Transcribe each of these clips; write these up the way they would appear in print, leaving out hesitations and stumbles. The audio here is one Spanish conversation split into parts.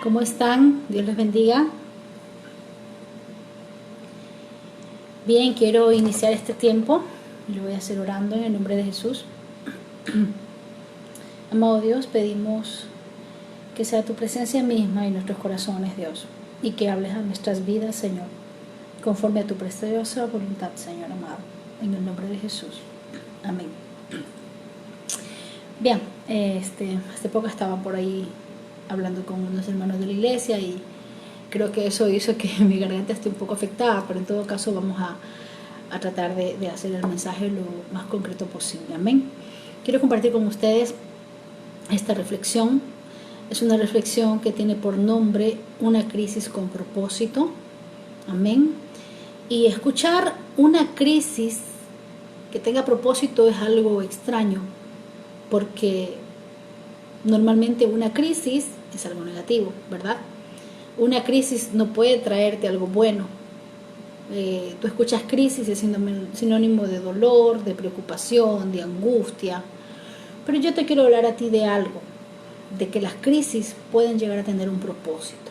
¿Cómo están? Dios les bendiga. Bien, quiero iniciar este tiempo. Lo voy a hacer orando en el nombre de Jesús. Amado Dios, pedimos que sea tu presencia misma en nuestros corazones, Dios, y que hables a nuestras vidas, Señor, conforme a tu preciosa voluntad, Señor amado, en el nombre de Jesús. Amén. Bien, hace poco estaba por ahí hablando con unos hermanos de la iglesia y creo que eso hizo que mi garganta esté un poco afectada, pero en todo caso vamos a tratar de hacer el mensaje lo más concreto posible. Amén. Quiero compartir con ustedes esta reflexión. Es una reflexión que tiene por nombre una crisis con propósito. Amén. Y escuchar una crisis que tenga propósito es algo extraño, porque normalmente una crisis es algo negativo, ¿verdad? Una crisis no puede traerte algo bueno. Tú escuchas crisis, es sinónimo de dolor, de preocupación, de angustia. Pero yo te quiero hablar a ti de algo, de que las crisis pueden llegar a tener un propósito.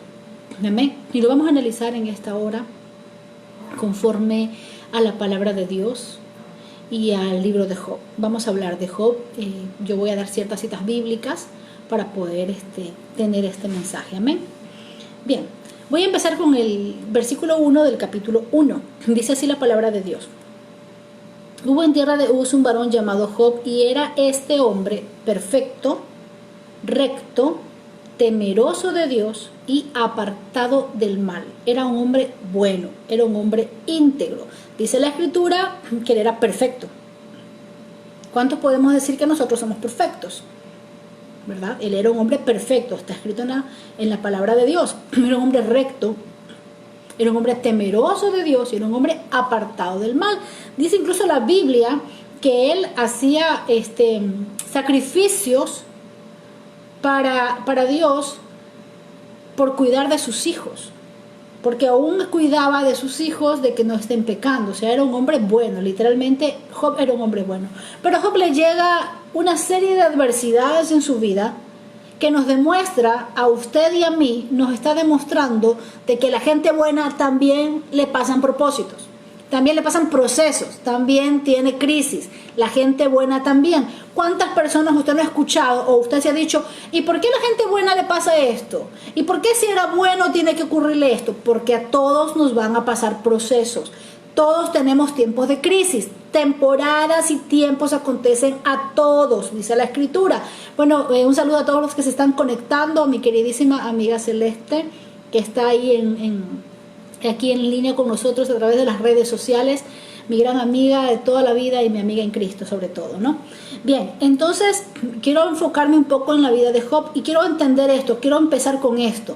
Amén. Y lo vamos a analizar en esta hora conforme a la palabra de Dios y al libro de Job. Vamos a hablar de Job. Yo voy a dar ciertas citas bíblicas para poder tener este mensaje. Amén. Bien, voy a empezar con el versículo 1 del capítulo 1. Dice así la palabra de Dios. Hubo en tierra de Uz un varón llamado Job, y era este hombre perfecto, recto, temeroso de Dios y apartado del mal. Era un hombre bueno, era un hombre íntegro. Dice la escritura que él era perfecto. ¿Cuántos podemos decir que nosotros somos perfectos? ¿Verdad? Él era un hombre perfecto, está escrito en la palabra de Dios. Era un hombre recto, era un hombre temeroso de Dios y era un hombre apartado del mal. Dice incluso la Biblia que él hacía sacrificios para Dios por cuidar de sus hijos, porque aún cuidaba de sus hijos de que no estén pecando. O sea, era un hombre bueno, literalmente Job era un hombre bueno. Pero a Job le llega una serie de adversidades en su vida que nos demuestra, a usted y a mí, nos está demostrando de que la gente buena también le pasan propósitos, también le pasan procesos, también tiene crisis. La gente buena también. ¿Cuántas personas usted no ha escuchado o usted se ha dicho, ¿y por qué a la gente buena le pasa esto? ¿Y por qué si era bueno tiene que ocurrirle esto? Porque a todos nos van a pasar procesos. Todos tenemos tiempos de crisis, temporadas y tiempos acontecen a todos, dice la escritura. Bueno, un saludo a todos los que se están conectando, a mi queridísima amiga Celeste, que está ahí aquí en línea con nosotros a través de las redes sociales, mi gran amiga de toda la vida y mi amiga en Cristo sobre todo, ¿no? Bien, entonces quiero enfocarme un poco en la vida de Job y quiero entender esto, quiero empezar con esto.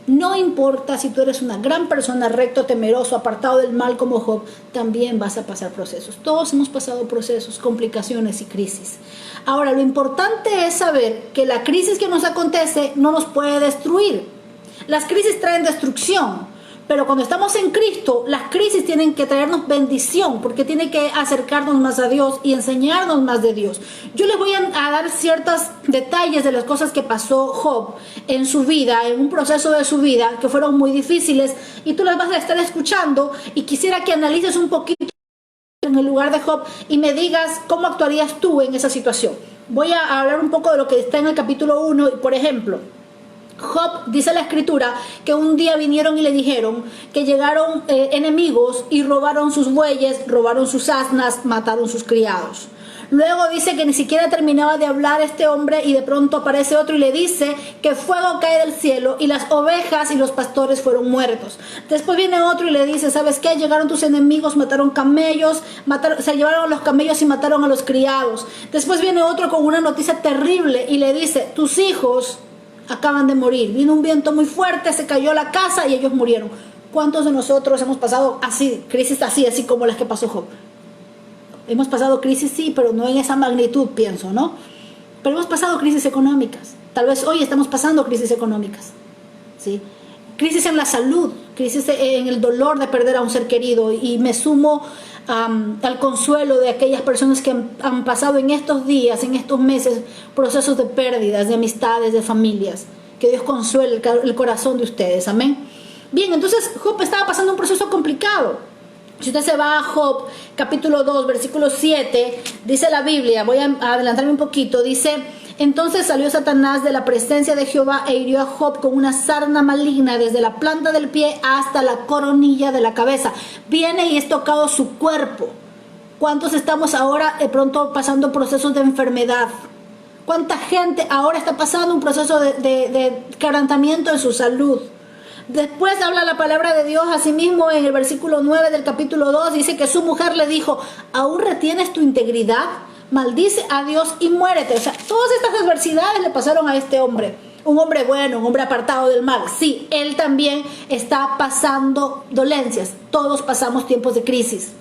No importa si tú eres una gran persona, recto, temeroso, apartado del mal como Job, también vas a pasar procesos. Todos hemos pasado procesos, complicaciones y crisis. Ahora, lo importante es saber que la crisis que nos acontece no nos puede destruir. Las crisis traen destrucción. Pero cuando estamos en Cristo, las crisis tienen que traernos bendición, porque tiene que acercarnos más a Dios y enseñarnos más de Dios. Yo les voy a dar ciertos detalles de las cosas que pasó Job en su vida, en un proceso de su vida, que fueron muy difíciles, y tú las vas a estar escuchando, y quisiera que analices un poquito en el lugar de Job y me digas cómo actuarías tú en esa situación. Voy a hablar un poco de lo que está en el capítulo 1, por ejemplo. Job, dice la escritura, que un día vinieron y le dijeron que llegaron enemigos y robaron sus bueyes, robaron sus asnas, mataron sus criados. Luego dice que ni siquiera terminaba de hablar este hombre y de pronto aparece otro y le dice que fuego cae del cielo y las ovejas y los pastores fueron muertos. Después viene otro y le dice, ¿sabes qué? Llegaron tus enemigos, mataron camellos, se llevaron a los camellos y mataron a los criados. Después viene otro con una noticia terrible y le dice, tus hijos acaban de morir, vino un viento muy fuerte, se cayó la casa y ellos murieron. ¿Cuántos de nosotros hemos pasado así, crisis así como las que pasó Job? Hemos pasado crisis, sí, pero no en esa magnitud, pienso, ¿no? Pero hemos pasado crisis económicas. Tal vez hoy estamos pasando crisis económicas, ¿sí? Crisis en la salud, crisis en el dolor de perder a un ser querido, y me sumo al consuelo de aquellas personas que han pasado en estos días, en estos meses, procesos de pérdidas, de amistades, de familias. que Dios consuele el corazón de ustedes, amén. Bien, entonces Job estaba pasando un proceso complicado. Si usted se va a Job, capítulo 2, versículo 7, dice la Biblia, voy a adelantarme un poquito, dice: entonces salió Satanás de la presencia de Jehová e hirió a Job con una sarna maligna desde la planta del pie hasta la coronilla de la cabeza. Viene y es tocado su cuerpo. ¿Cuántos estamos ahora de pronto pasando procesos de enfermedad? ¿Cuánta gente ahora está pasando un proceso de quebrantamiento en su salud? Después habla la palabra de Dios asimismo en el versículo 9 del capítulo 2, dice que su mujer le dijo: ¿aún retienes tu integridad? Maldice a Dios y muérete. O sea, todas estas adversidades le pasaron a este hombre. Un hombre bueno, un hombre apartado del mal. Sí, él también está pasando dolencias. Todos pasamos tiempos de crisis.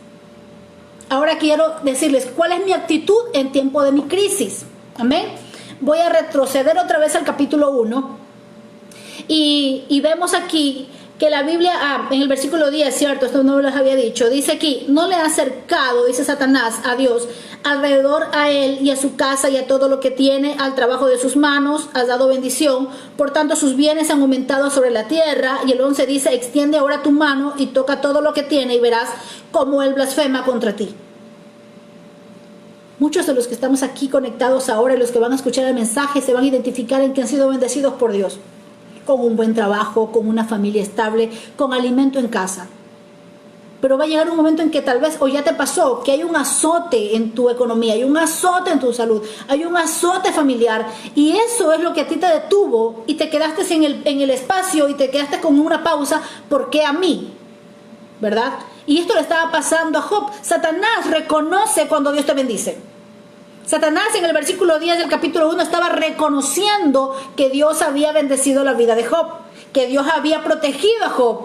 Ahora quiero decirles cuál es mi actitud en tiempo de mi crisis. Amén. Voy a retroceder otra vez al capítulo 1. Y vemos aquí que la Biblia, en el versículo 10, cierto, esto no les había dicho, dice aquí: no le ha acercado, dice Satanás, a Dios, alrededor a él y a su casa y a todo lo que tiene, al trabajo de sus manos, has dado bendición, por tanto sus bienes han aumentado sobre la tierra. Y el 11 dice: extiende ahora tu mano y toca todo lo que tiene y verás cómo él blasfema contra ti. Muchos de los que estamos aquí conectados ahora y los que van a escuchar el mensaje se van a identificar en que han sido bendecidos por Dios, con un buen trabajo, con una familia estable, con alimento en casa. Pero va a llegar un momento en que tal vez, o ya te pasó, que hay un azote en tu economía, hay un azote en tu salud, hay un azote familiar, y eso es lo que a ti te detuvo y te quedaste en el espacio y te quedaste con una pausa. ¿Por qué a mí? ¿Verdad? Y esto le estaba pasando a Job. Satanás reconoce cuando Dios te bendice. Satanás en el versículo 10 del capítulo 1 estaba reconociendo que Dios había bendecido la vida de Job, que Dios había protegido a Job.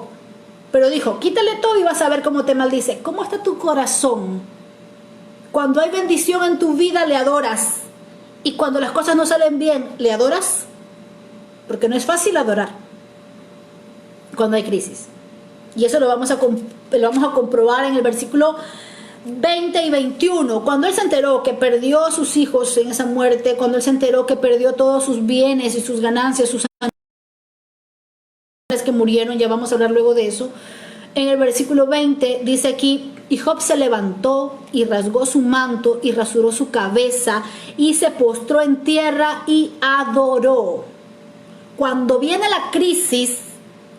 Pero dijo: quítale todo y vas a ver cómo te maldice. ¿Cómo está tu corazón? Cuando hay bendición en tu vida, le adoras. Y cuando las cosas no salen bien, ¿le adoras? Porque no es fácil adorar cuando hay crisis. Y eso lo vamos a comprobar en el versículo 20 y 21, cuando él se enteró que perdió a sus hijos en esa muerte, cuando él se enteró que perdió todos sus bienes y sus ganancias, sus animales que murieron, ya vamos a hablar luego de eso. En el versículo 20 dice aquí: y Job se levantó y rasgó su manto y rasuró su cabeza y se postró en tierra y adoró. Cuando viene la crisis,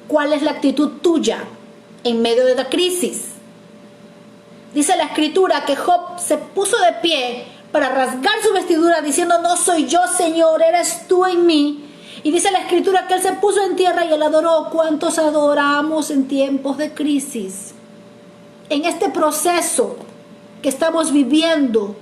¿cuál es la actitud tuya en medio de la crisis? Dice la escritura que Job se puso de pie para rasgar su vestidura diciendo: no soy yo, Señor, eres tú en mí. Y dice la escritura que él se puso en tierra y él adoró. ¿Cuántos adoramos en tiempos de crisis? En este proceso que estamos viviendo,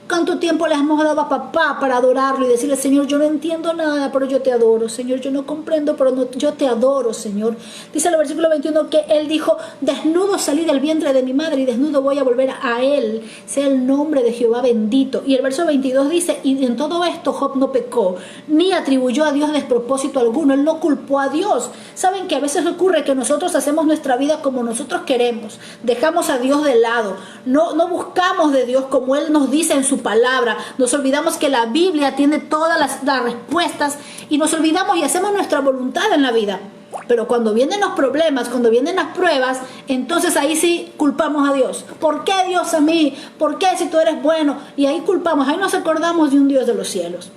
¿cuánto tiempo le hemos dado a papá para adorarlo y decirle: Señor, yo no entiendo nada, pero yo te adoro, Señor, yo no comprendo, pero yo te adoro, Señor? Dice el versículo 21 que él dijo: desnudo salí del vientre de mi madre y desnudo voy a volver a él, sea el nombre de Jehová bendito. Y el verso 22 dice: y en todo esto Job no pecó, ni atribuyó a Dios despropósito alguno, él no culpó a Dios. Saben que a veces ocurre que nosotros hacemos nuestra vida como nosotros queremos, dejamos a Dios de lado, no buscamos de Dios como él nos dice en su palabra, nos olvidamos que la Biblia tiene todas las respuestas y nos olvidamos y hacemos nuestra voluntad en la vida. Pero cuando vienen los problemas, cuando vienen las pruebas, entonces ahí sí culpamos a Dios. ¿Por qué Dios a mí? ¿Por qué si tú eres bueno? Y ahí culpamos, ahí nos acordamos de un Dios de los cielos.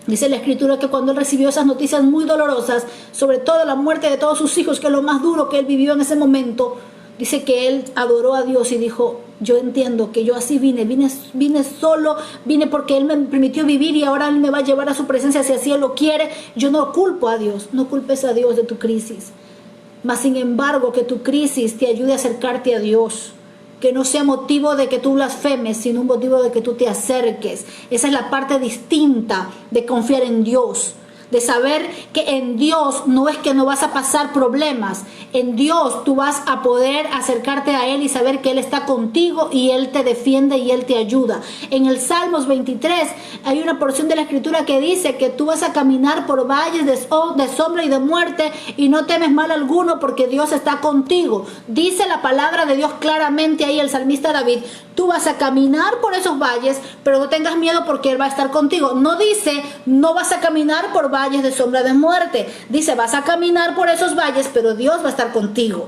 Dice la escritura que cuando él recibió esas noticias muy dolorosas, sobre todo la muerte de todos sus hijos, que es lo más duro que él vivió en ese momento, dice que él adoró a Dios y dijo: yo entiendo que yo así vine solo, vine porque él me permitió vivir y ahora él me va a llevar a su presencia si así él lo quiere. Yo no culpo a Dios, no culpes a Dios de tu crisis, mas sin embargo que tu crisis te ayude a acercarte a Dios, que no sea motivo de que tú blasfemes, sino un motivo de que tú te acerques. Esa es la parte distinta de confiar en Dios, de saber que en Dios no es que no vas a pasar problemas, en Dios tú vas a poder acercarte a Él y saber que Él está contigo y Él te defiende y Él te ayuda. En el Salmos 23 hay una porción de la escritura que dice que tú vas a caminar por valles de sombra y de muerte y no temes mal alguno porque Dios está contigo. Dice la palabra de Dios claramente ahí el salmista David: tú vas a caminar por esos valles, pero no tengas miedo porque Él va a estar contigo. No dice: no vas a caminar por valles de sombra de muerte. Dice, vas a caminar por esos valles, pero Dios va a estar contigo.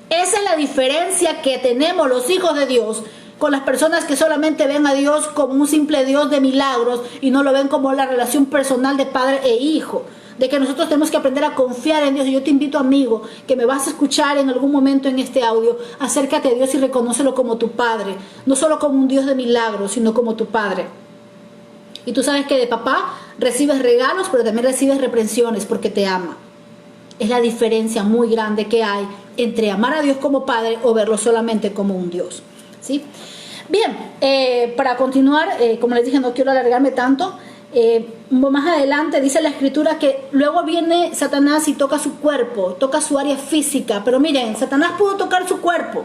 Esa es la diferencia que tenemos los hijos de Dios con las personas que solamente ven a Dios como un simple Dios de milagros y no lo ven como la relación personal de padre e hijo. De que nosotros tenemos que aprender a confiar en Dios. Y yo te invito, amigo, que me vas a escuchar en algún momento en este audio, acércate a Dios y reconócelo como tu Padre, no solo como un Dios de milagros, sino como tu Padre. Y tú sabes que de papá recibes regalos, pero también recibes reprensiones porque te ama. Es la diferencia muy grande que hay entre amar a Dios como Padre o verlo solamente como un Dios, ¿sí? Bien, para continuar, como les dije, no quiero alargarme tanto. Más adelante dice la escritura que luego viene Satanás y toca su cuerpo, toca su área física. Pero miren, Satanás pudo tocar su cuerpo.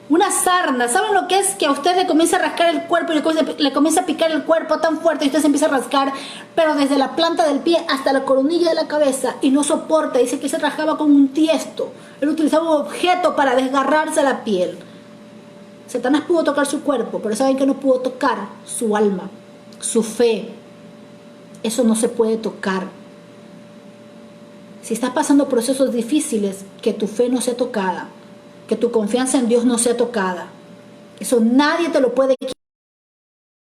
Una sarna, ¿saben lo que es? Que a usted le comienza a rascar el cuerpo y le comienza a picar el cuerpo tan fuerte y usted se empieza a rascar, pero desde la planta del pie hasta la coronilla de la cabeza y no soporta. Dice que se rascaba con un tiesto. Él utilizaba un objeto para desgarrarse la piel. Satanás pudo tocar su cuerpo, pero ¿saben que no pudo tocar? Su alma, su fe. Eso no se puede tocar. Si estás pasando procesos difíciles, que tu fe no sea tocada, que tu confianza en Dios no sea tocada, eso nadie te lo puede quitar.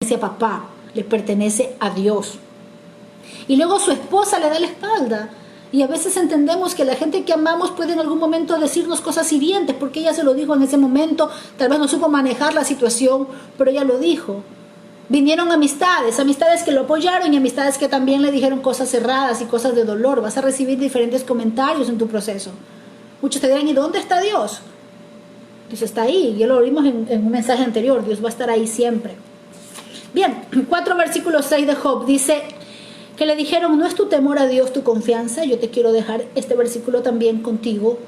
Ese papá le pertenece a Dios. Y luego su esposa le da la espalda. Y a veces entendemos que la gente que amamos puede en algún momento decirnos cosas hirientes, porque ella se lo dijo en ese momento, tal vez no supo manejar la situación, pero ella lo dijo. Vinieron amistades que lo apoyaron y amistades que también le dijeron cosas erradas y cosas de dolor. Vas a recibir diferentes comentarios en tu proceso. Muchos te dirán, ¿y dónde está Dios? Dios está ahí, ya lo vimos en un mensaje anterior, Dios va a estar ahí siempre. Bien, 4 versículos 6 de Job dice que le dijeron, ¿no es tu temor a Dios tu confianza? Yo te quiero dejar este versículo también contigo.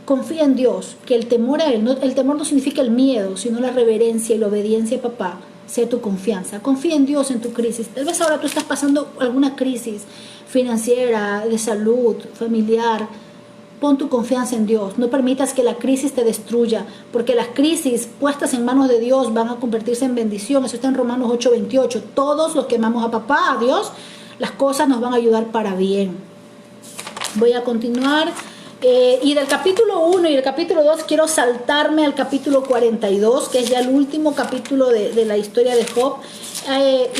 Confía en Dios, que el temor a Él, el temor no significa el miedo, sino la reverencia y la obediencia a papá. Sea tu confianza, confía en Dios en tu crisis. Tal vez ahora tú estás pasando alguna crisis financiera, de salud, familiar. Pon tu confianza en Dios, no permitas que la crisis te destruya, porque las crisis puestas en manos de Dios van a convertirse en bendición. Eso está en Romanos 8:28. Todos los que amamos a papá, a Dios, las cosas nos van a ayudar para bien. Voy a continuar. Y del capítulo 1 y el capítulo 2 quiero saltarme al capítulo 42, que es ya el último capítulo de la historia de Job.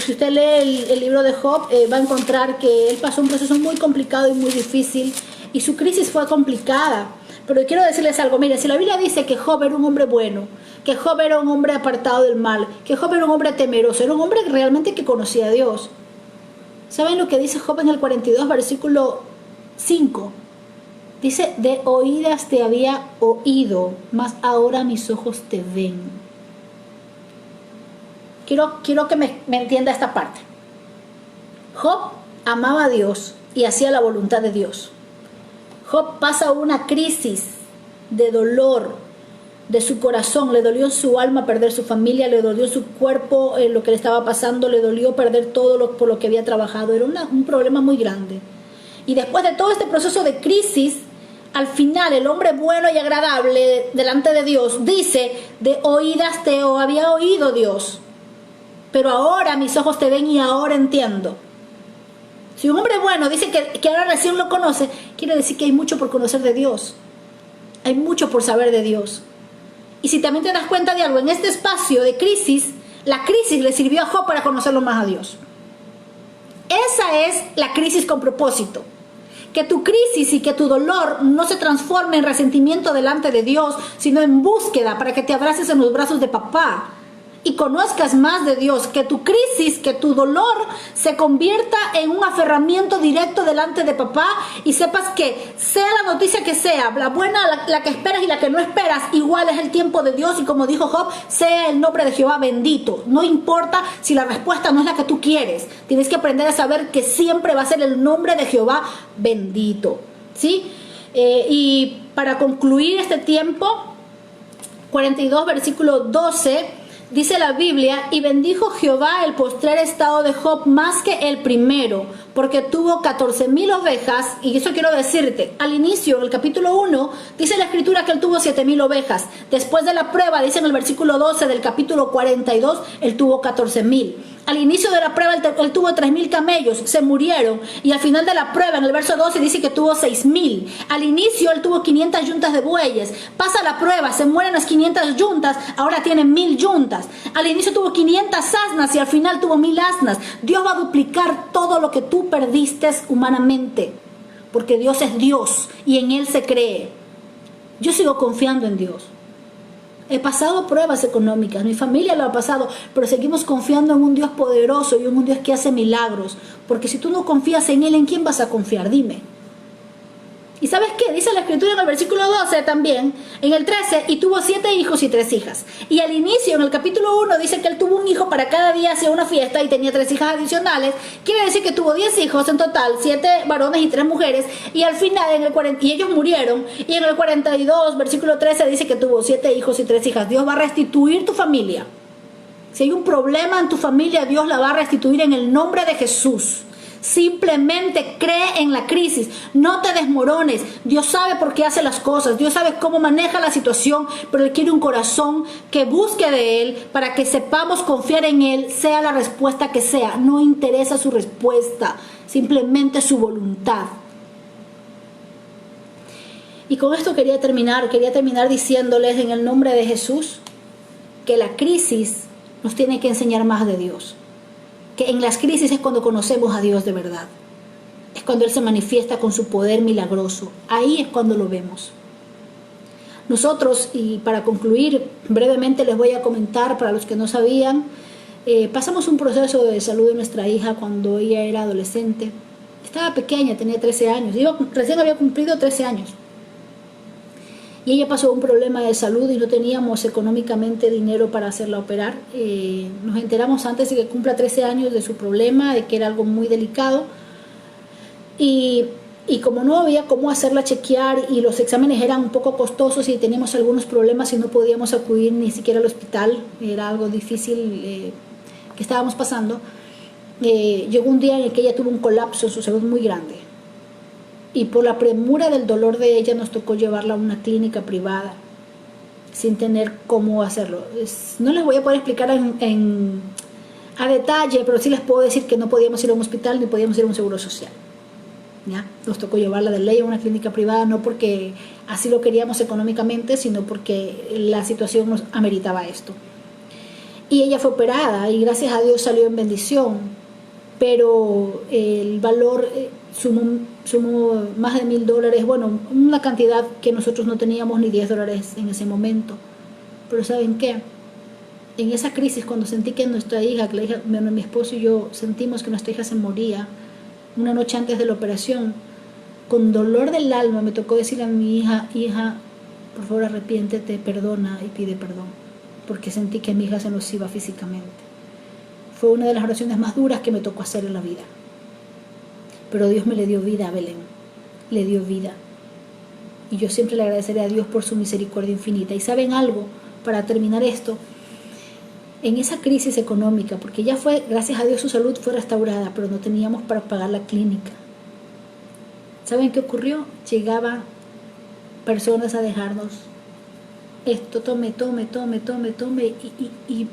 Si usted lee el libro de Job, va a encontrar que él pasó un proceso muy complicado y muy difícil, y su crisis fue complicada. Pero quiero decirles algo, mire, si la Biblia dice que Job era un hombre bueno, que Job era un hombre apartado del mal, que Job era un hombre temeroso, era un hombre realmente que conocía a Dios. ¿Saben lo que dice Job en el 42, versículo 5? Dice, de oídas te había oído, mas ahora mis ojos te ven. Quiero que me entienda esta parte. Job amaba a Dios y hacía la voluntad de Dios. Job pasa una crisis de dolor de su corazón, le dolió su alma perder su familia, le dolió su cuerpo, lo que le estaba pasando, le dolió perder todo por lo que había trabajado. Era un problema muy grande. Y después de todo este proceso de crisis, al final el hombre bueno y agradable delante de Dios dice, de oídas te había oído Dios, pero ahora mis ojos te ven y ahora entiendo. Si un hombre bueno dice que ahora recién lo conoce, quiere decir que hay mucho por conocer de Dios, hay mucho por saber de Dios. Y si también te das cuenta de algo, en este espacio de crisis, la crisis le sirvió a Job para conocerlo más a Dios. Esa es la crisis con propósito. Que tu crisis y que tu dolor no se transforme en resentimiento delante de Dios, sino en búsqueda para que te abraces en los brazos de papá y conozcas más de Dios. Que tu crisis, que tu dolor se convierta en un aferramiento directo delante de papá y sepas que sea la noticia que sea, la buena, la que esperas y la que no esperas, igual es el tiempo de Dios, y como dijo Job, sea el nombre de Jehová bendito. No importa si la respuesta no es la que tú quieres, tienes que aprender a saber que siempre va a ser el nombre de Jehová bendito, ¿sí? Y para concluir este tiempo, 42 versículo 12, dice la Biblia, y bendijo Jehová el postrer estado de Job más que el primero, porque tuvo 14,000 ovejas. Y eso quiero decirte, al inicio, en el capítulo 1, dice la escritura que él tuvo 7,000 ovejas. Después de la prueba, dice en el versículo 12 del capítulo 42, él tuvo 14,000. Al inicio de la prueba él tuvo 3,000 camellos, se murieron. Y al final de la prueba, en el verso 12, dice que tuvo 6,000. Al inicio él tuvo 500 yuntas de bueyes. Pasa la prueba, se mueren las 500 yuntas, ahora tiene 1,000 yuntas. Al inicio tuvo 500 asnas y al final tuvo 1,000 asnas. Dios va a duplicar todo lo que tú perdiste humanamente. Porque Dios es Dios y en Él se cree. Yo sigo confiando en Dios. He pasado pruebas económicas, mi familia lo ha pasado, pero seguimos confiando en un Dios poderoso y en un Dios que hace milagros. Porque si tú no confías en Él, ¿en quién vas a confiar? Dime. ¿Y sabes qué? Dice la Escritura en el versículo 12 también, en el 13, y tuvo 7 hijos y 3 hijas. Y al inicio, en el capítulo 1, dice que él tuvo un hijo para cada día, hacía una fiesta y tenía 3 hijas adicionales. Quiere decir que tuvo 10 hijos en total, 7 varones y 3 mujeres. Y al final, y ellos murieron. Y en el 42, versículo 13, dice que tuvo 7 hijos y 3 hijas. Dios va a restituir tu familia. Si hay un problema en tu familia, Dios la va a restituir en el nombre de Jesús. Simplemente cree en la crisis, no te desmorones. Dios sabe por qué hace las cosas, Dios sabe cómo maneja la situación, pero Él quiere un corazón que busque de Él para que sepamos confiar en Él, sea la respuesta que sea. No interesa su respuesta, simplemente su voluntad. Y con esto quería terminar diciéndoles en el nombre de Jesús que la crisis nos tiene que enseñar más de Dios. Que en las crisis es cuando conocemos a Dios de verdad. Es cuando Él se manifiesta con su poder milagroso. Ahí es cuando lo vemos. Nosotros, y para concluir, brevemente les voy a comentar, para los que no sabían, pasamos un proceso de salud de nuestra hija cuando ella era adolescente. Estaba pequeña, tenía 13 años. Recién había cumplido 13 años. Y ella pasó un problema de salud y no teníamos económicamente dinero para hacerla operar. Nos enteramos antes de que cumpla 13 años de su problema, de que era algo muy delicado. Y como no había cómo hacerla chequear y los exámenes eran un poco costosos y teníamos algunos problemas y no podíamos acudir ni siquiera al hospital, era algo difícil que estábamos pasando, llegó un día en el que ella tuvo un colapso en su salud muy grande. Y por la premura del dolor de ella nos tocó llevarla a una clínica privada sin tener cómo hacerlo. No les voy a poder explicar a detalle, pero sí les puedo decir que no podíamos ir a un hospital ni podíamos ir a un seguro social. ¿Ya? Nos tocó llevarla de ley a una clínica privada, no porque así lo queríamos económicamente, sino porque la situación nos ameritaba esto. Y ella fue operada y gracias a Dios salió en bendición, pero el valor sumó más de $1,000, bueno, una cantidad que nosotros no teníamos ni $10 en ese momento. Pero ¿saben qué? En esa crisis, cuando sentí que nuestra hija, mi esposo y yo sentimos que nuestra hija se moría, una noche antes de la operación, con dolor del alma me tocó decirle a mi hija, por favor arrepiéntete, perdona y pide perdón, porque sentí que mi hija se nos iba físicamente. Fue una de las oraciones más duras que me tocó hacer en la vida. Pero Dios me le dio vida a Belén, le dio vida. Y yo siempre le agradeceré a Dios por su misericordia infinita. Y ¿saben algo? Para terminar esto, en esa crisis económica, porque ya fue, gracias a Dios su salud fue restaurada, pero no teníamos para pagar la clínica. ¿Saben qué ocurrió? Llegaban personas a dejarnos esto, tome, y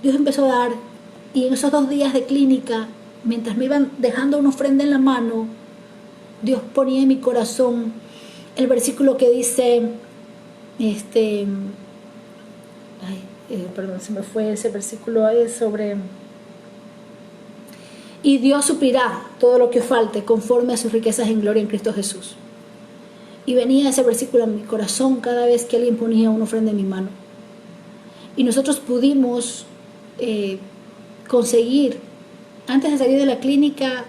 Dios empezó a dar. Y en esos 2 días de clínica, mientras me iban dejando una ofrenda en la mano, Dios ponía en mi corazón el versículo que dice, perdón, se me fue ese versículo, es sobre, y Dios suplirá todo lo que os falte conforme a sus riquezas en gloria en Cristo Jesús. Y venía ese versículo en mi corazón cada vez que alguien ponía una ofrenda en mi mano. Y nosotros pudimos conseguir, antes de salir de la clínica,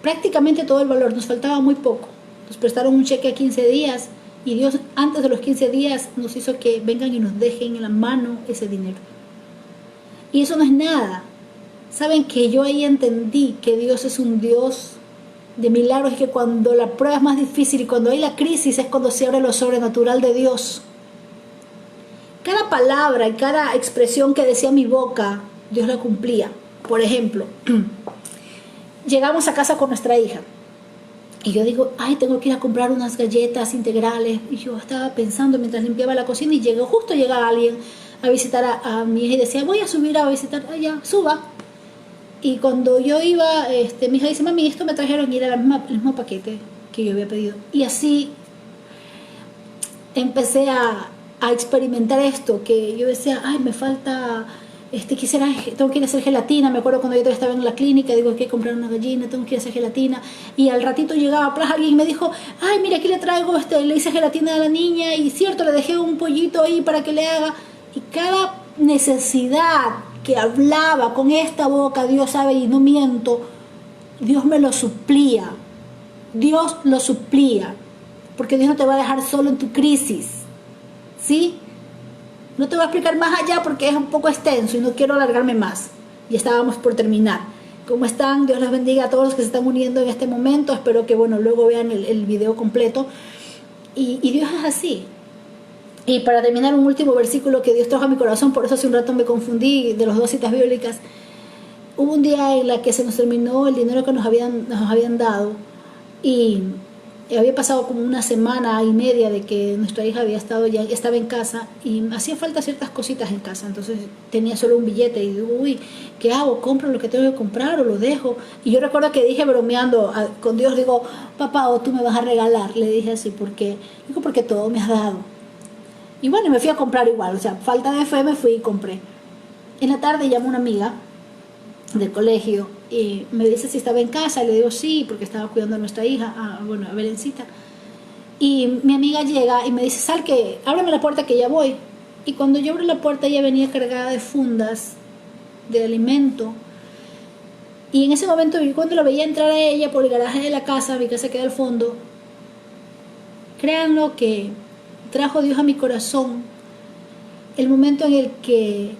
prácticamente todo el valor, nos faltaba muy poco. Nos prestaron un cheque a 15 días y Dios antes de los 15 días nos hizo que vengan y nos dejen en la mano ese dinero. Y eso no es nada. Saben que yo ahí entendí que Dios es un Dios de milagros y que cuando la prueba es más difícil y cuando hay la crisis es cuando se abre lo sobrenatural de Dios. Cada palabra y cada expresión que decía mi boca, Dios la cumplía. Por ejemplo, llegamos a casa con nuestra hija y yo digo, tengo que ir a comprar unas galletas integrales. Y yo estaba pensando mientras limpiaba la cocina y justo llega alguien a visitar a mi hija y decía, voy a subir a visitar, ya, suba. Y cuando yo iba, mi hija dice, mami, esto me trajeron y era el mismo paquete que yo había pedido. Y así empecé a experimentar esto, que yo decía, ay, me falta, tengo que ir a hacer gelatina. Me acuerdo cuando yo todavía estaba en la clínica, digo, hay que comprar una gallina, tengo que ir a hacer gelatina. Y al ratito llegaba alguien y me dijo, ay, mira, aquí le traigo, le hice gelatina a la niña, y cierto, le dejé un pollito ahí para que le haga. Y cada necesidad que hablaba con esta boca, Dios sabe, y no miento, Dios me lo suplía. Dios lo suplía. Porque Dios no te va a dejar solo en tu crisis, ¿sí? No te voy a explicar más allá porque es un poco extenso y no quiero alargarme más. Y estábamos por terminar. ¿Cómo están? Dios los bendiga a todos los que se están uniendo en este momento. Espero que, luego vean el video completo. Y Dios es así. Y para terminar, un último versículo que Dios trajo a mi corazón, por eso hace un rato me confundí de las 2 citas bíblicas. Hubo un día en la que se nos terminó el dinero que nos habían dado y había pasado como una semana y media de que nuestra hija estaba en casa y hacía falta ciertas cositas en casa. Entonces tenía solo un billete y digo, uy, ¿qué hago? ¿Compro lo que tengo que comprar o lo dejo? Y yo recuerdo que dije bromeando con Dios, digo, papá, o tú me vas a regalar. Le dije así, porque todo me has dado. Y me fui a comprar igual, o sea, falta de fe, me fui y compré. En la tarde llamó una amiga del colegio y me dice si estaba en casa. Le digo sí, porque estaba cuidando a nuestra hija, a Belencita. Y mi amiga llega y me dice, sal, que ábreme la puerta que ya voy. Y cuando yo abro la puerta, ella venía cargada de fundas de alimento. Y en ese momento, yo cuando la veía entrar a ella por el garaje de la casa, mi casa queda al fondo, créanlo que trajo Dios a mi corazón el momento en el que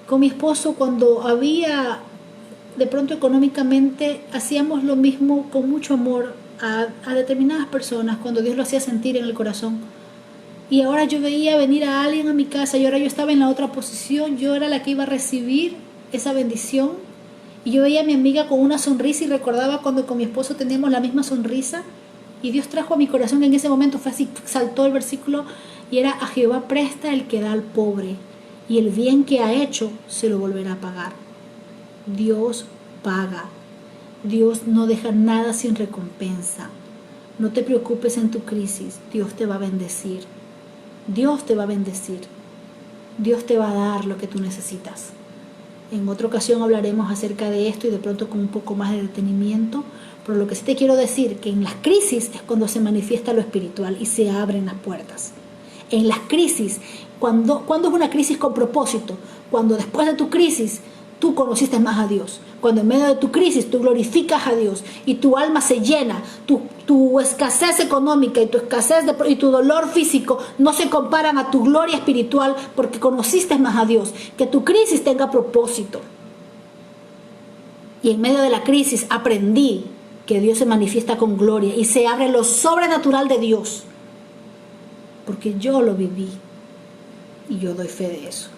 con mi esposo, cuando había de pronto económicamente, hacíamos lo mismo con mucho amor a determinadas personas cuando Dios lo hacía sentir en el corazón. Y ahora yo veía venir a alguien a mi casa y ahora yo estaba en la otra posición, yo era la que iba a recibir esa bendición y yo veía a mi amiga con una sonrisa y recordaba cuando con mi esposo teníamos la misma sonrisa. Y Dios trajo a mi corazón en ese momento, fue así, saltó el versículo y era: a Jehová presta el que da al pobre, y el bien que ha hecho se lo volverá a pagar. Dios paga. Dios no deja nada sin recompensa. No te preocupes en tu crisis, Dios te va a bendecir. Dios te va a bendecir. Dios te va a dar lo que tú necesitas. En otra ocasión hablaremos acerca de esto y de pronto con un poco más de detenimiento. Pero lo que sí te quiero decir, que en las crisis es cuando se manifiesta lo espiritual y se abren las puertas. En las crisis, cuando es una crisis con propósito, cuando después de tu crisis tú conociste más a Dios, cuando en medio de tu crisis tú glorificas a Dios y tu alma se llena, tu escasez económica y tu y tu dolor físico no se comparan a tu gloria espiritual porque conociste más a Dios. Que tu crisis tenga propósito. Y en medio de la crisis aprendí que Dios se manifiesta con gloria y se abre lo sobrenatural de Dios, porque yo lo viví y yo doy fe de eso.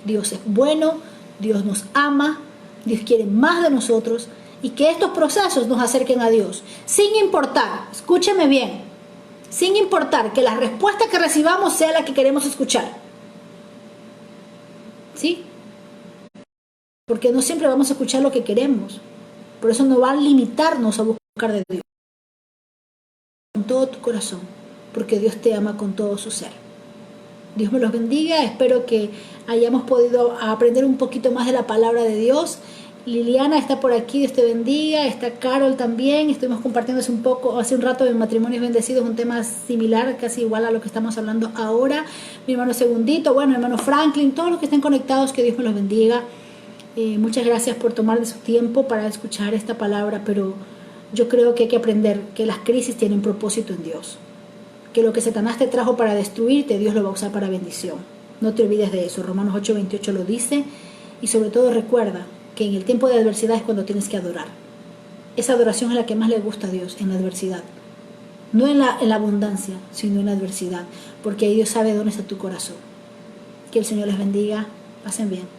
Dios es bueno, Dios nos ama, Dios quiere más de nosotros, y que estos procesos nos acerquen a Dios, sin importar, escúcheme bien, sin importar que la respuesta que recibamos sea la que queremos escuchar, ¿sí? Porque no siempre vamos a escuchar lo que queremos. Por eso no va a limitarnos a buscar de Dios con todo tu corazón, porque Dios te ama con todo su ser. Dios me los bendiga. Espero que hayamos podido aprender un poquito más de la palabra de Dios. Liliana está por aquí, Dios te bendiga. Está Carol también. Estuvimos compartiendo hace un rato en Matrimonios Bendecidos, un tema similar, casi igual a lo que estamos hablando ahora. Mi hermano Segundito, mi hermano Franklin, todos los que estén conectados, que Dios me los bendiga. Muchas gracias por tomar de su tiempo para escuchar esta palabra, pero yo creo que hay que aprender que las crisis tienen propósito en Dios, que lo que Satanás te trajo para destruirte, Dios lo va a usar para bendición. No te olvides de eso. Romanos 8:28 lo dice. Y sobre todo recuerda que en el tiempo de adversidad es cuando tienes que adorar. Esa adoración es la que más le gusta a Dios, en la adversidad. No en la abundancia, sino en la adversidad, porque ahí Dios sabe dónde está tu corazón. Que el Señor les bendiga. Pasen bien.